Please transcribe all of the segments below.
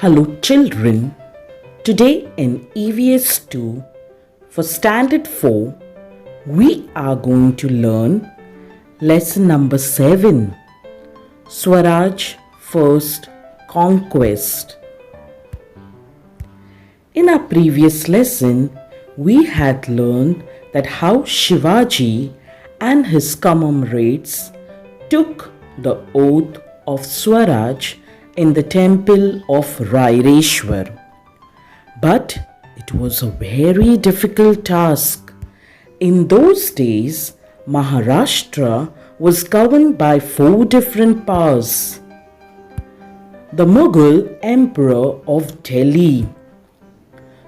Hello children, today in EVS 2 for Standard 4, we are going to learn lesson number 7, Swaraj First Conquest. In our previous lesson, we had learned that how Shivaji and his comrades took the oath of Swaraj in the temple of Raireshwar. But it was a very difficult task. In those days, Maharashtra was governed by 4 different powers. The Mughal Emperor of Delhi,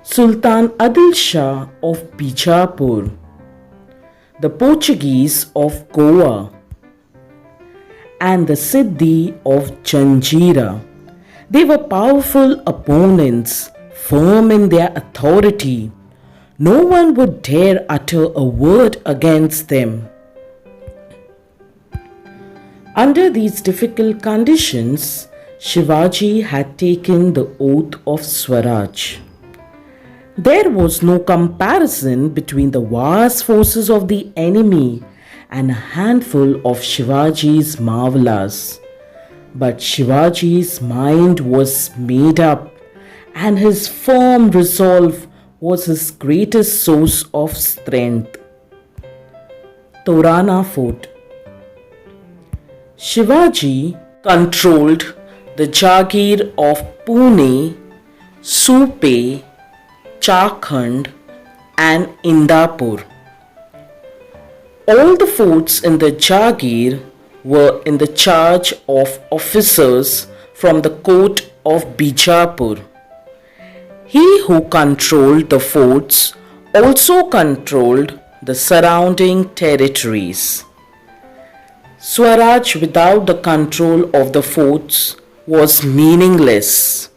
Sultan Adil Shah of Bijapur, the Portuguese of Goa, and the Siddhi of Janjira. They were powerful opponents, firm in their authority. No one would dare utter a word against them. Under these difficult conditions, Shivaji had taken the oath of Swaraj. There was no comparison between the vast forces of the enemy and a handful of Shivaji's marvelas. But Shivaji's mind was made up, and his firm resolve was his greatest source of strength. Torana Fort. Shivaji controlled the Jagir of Pune, Supe, Chakhand, and Indapur. All the forts in the Jagir were in the charge of officers from the court of Bijapur. He who controlled the forts also controlled the surrounding territories. Swaraj without the control of the forts was meaningless.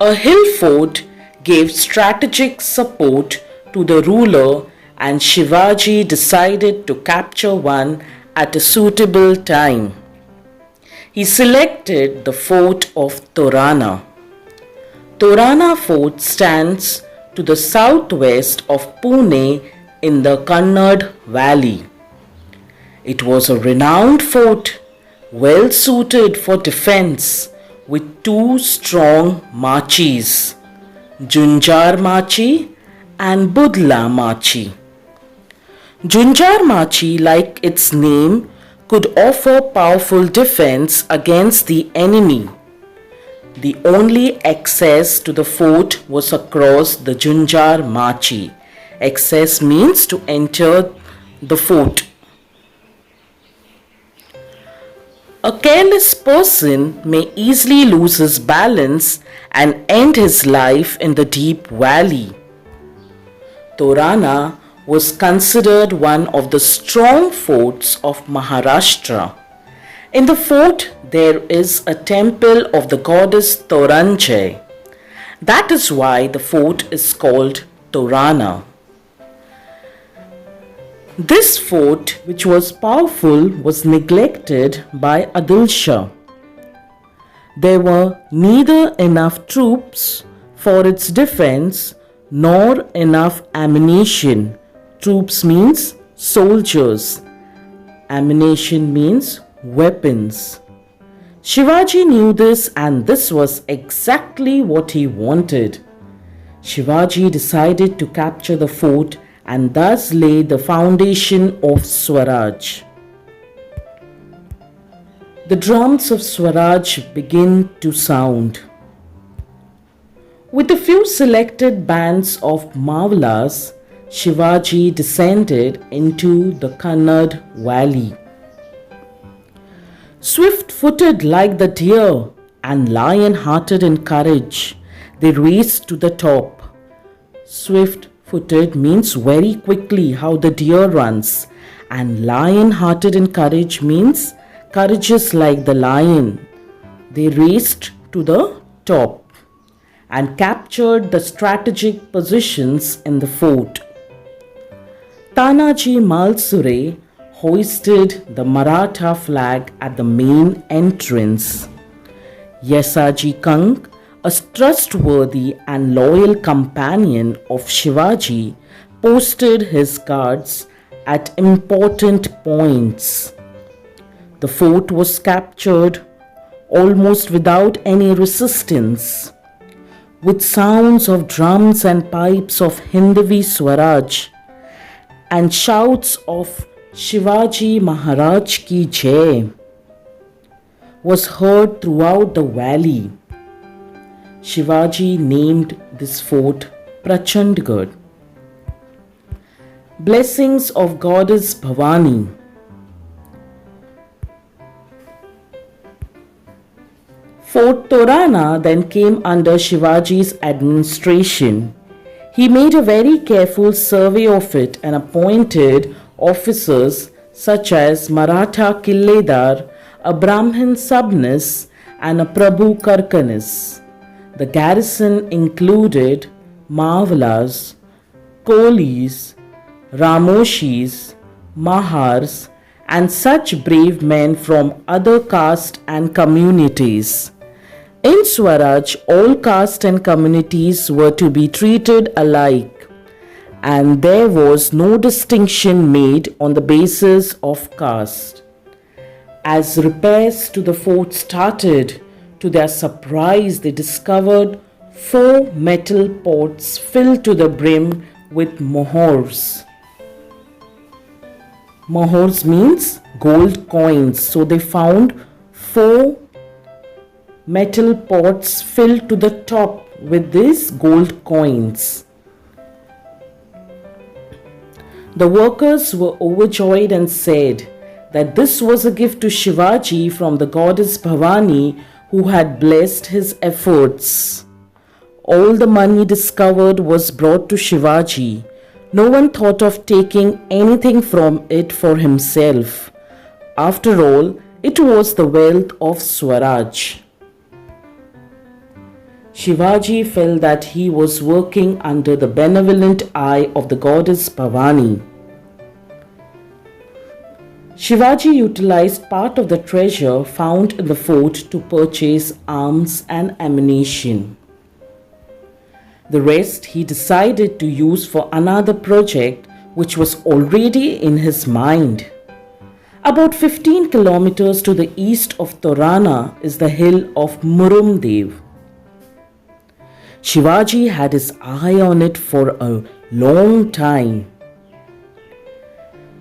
A hill fort gave strategic support to the ruler, and Shivaji decided to capture one at a suitable time. He selected the fort of Torana. Torana Fort stands to the southwest of Pune in the Kannad Valley. It was a renowned fort, well suited for defense, with 2 strong machis, Junjar Machi and Budla Machi. Junjar Machi, like its name, could offer powerful defense against the enemy. The only access to the fort was across the Junjar Machi. Access means to enter the fort. A careless person may easily lose his balance and end his life in the deep valley. Torana was considered one of the strong forts of Maharashtra. In the fort, there is a temple of the goddess Toranjay. That is why the fort is called Torana. This fort, which was powerful, was neglected by Adil Shah. There were neither enough troops for its defense nor enough ammunition. Troops means soldiers. Ammunition means weapons. Shivaji knew this, and this was exactly what he wanted. Shivaji decided to capture the fort and thus lay the foundation of Swaraj. The drums of Swaraj begin to sound. With a few selected bands of marvelas, Shivaji descended into the Kannad Valley. Swift-footed like the deer and lion-hearted in courage, they raced to the top. Swift-footed means very quickly, how the deer runs, and lion-hearted in courage means courageous like the lion. They raced to the top and captured the strategic positions in the fort. Tanaji Malsure hoisted the Maratha flag at the main entrance. Yesaji Kang, a trustworthy and loyal companion of Shivaji, posted his guards at important points. The fort was captured almost without any resistance, with sounds of drums and pipes of Hindavi Swaraj and shouts of Shivaji Maharaj Ki Jai was heard throughout the valley. Shivaji named this fort Prachandgarh. Blessings of Goddess Bhavani. Fort Torana then came under Shivaji's administration. He made a very careful survey of it and appointed officers such as Maratha Killedar, a Brahmin Sabnis, and a Prabhu Karkanis. The garrison included Mavalas, Kolis, Ramoshis, Mahars, and such brave men from other castes and communities. In Swaraj, all castes and communities were to be treated alike, and there was no distinction made on the basis of caste. As repairs to the fort started, to their surprise, they discovered 4 metal pots filled to the brim with mohors. Mohors means gold coins. So they found 4 metal pots filled to the top with these gold coins. The workers were overjoyed and said that this was a gift to Shivaji from the goddess Bhavani, who had blessed his efforts. All the money discovered was brought to Shivaji. No one thought of taking anything from it for himself. After all, it was the wealth of Swaraj. Shivaji felt that he was working under the benevolent eye of the goddess Bhavani. Shivaji utilized part of the treasure found in the fort to purchase arms and ammunition. The rest he decided to use for another project which was already in his mind. About 15 kilometers to the east of Torana is the hill of Murumdev. Shivaji had his eye on it for a long time.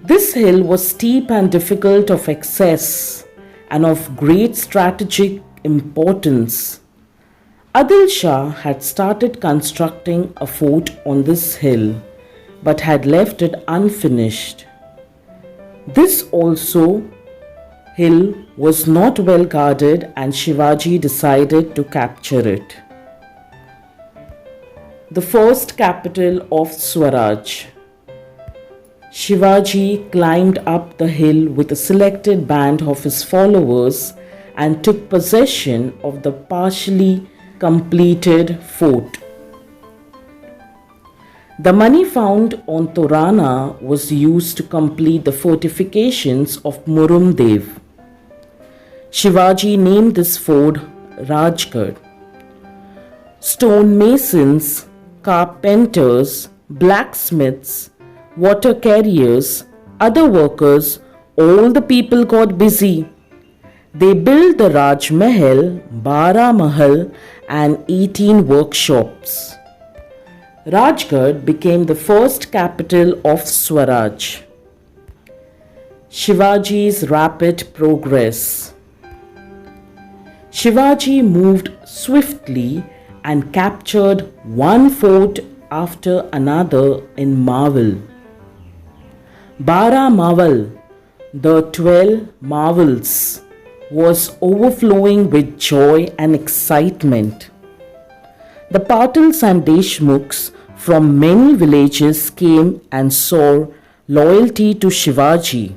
This hill was steep and difficult of access and of great strategic importance. Adil Shah had started constructing a fort on this hill but had left it unfinished. This also hill was not well guarded and Shivaji decided to capture it. The first capital of Swaraj. Shivaji climbed up the hill with a selected band of his followers and took possession of the partially completed fort. The money found on Torana was used to complete the fortifications of Murumdev. Shivaji named this fort Rajgarh. Stone masons, carpenters, blacksmiths, water carriers, other workers, all the people got busy. They built the Raj Mahal, Bara Mahal, and 18 workshops. Rajgarh became the first capital of Swaraj. Shivaji's rapid progress. Shivaji moved swiftly and captured one fort after another in Maval. Bara Maval, the 12 Mavals, was overflowing with joy and excitement. The Patils and Deshmukhs from many villages came and swore loyalty to Shivaji.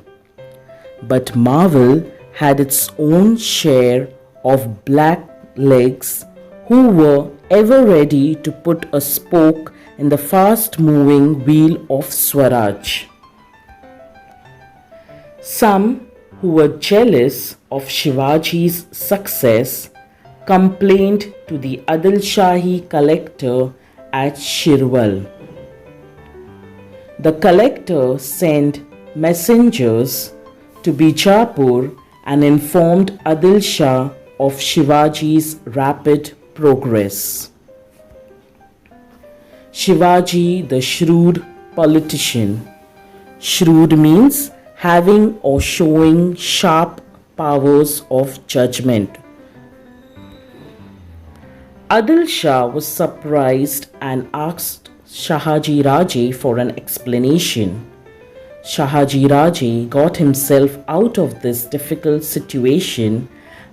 But Maval had its own share of blacklegs who were ever ready to put a spoke in the fast-moving wheel of Swaraj. Some who were jealous of Shivaji's success complained to the Adil Shahi collector at Shirwal. The collector sent messengers to Bijapur and informed Adil Shah of Shivaji's rapid progress. Shivaji, the shrewd politician. Shrewd means having or showing sharp powers of judgment. Adil Shah was surprised and asked Shahaji Raje for an explanation. Shahaji Raje got himself out of this difficult situation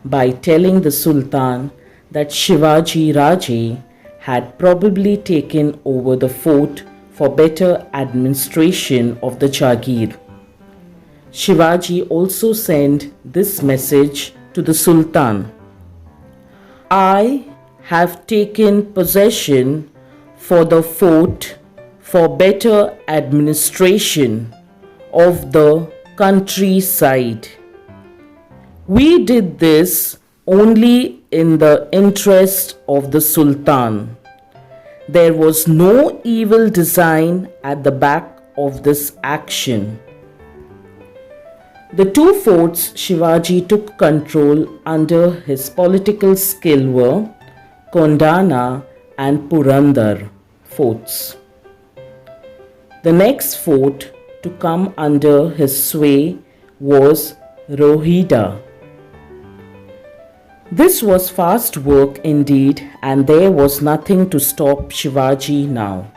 by telling the Sultan that Shivaji Raje had probably taken over the fort for better administration of the Jagir. Shivaji also sent this message to the Sultan: I have taken possession for the fort for better administration of the countryside. We did this only in the interest of the Sultan. There was no evil design at the back of this action. The two forts Shivaji took control under his political skill were Kondana and Purandar forts. The next fort to come under his sway was Rohida. This was fast work indeed, and there was nothing to stop Shivaji now.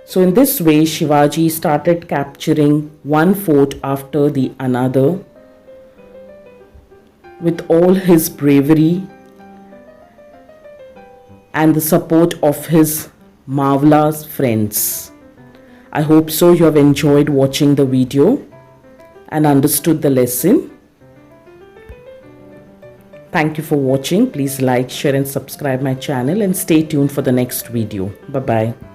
So in this way, Shivaji started capturing one fort after the another with all his bravery and the support of his marvelous friends. I hope so you have enjoyed watching the video and understood the lesson. Thank you for watching. Please like, share and subscribe my channel and stay tuned for the next video. Bye-bye.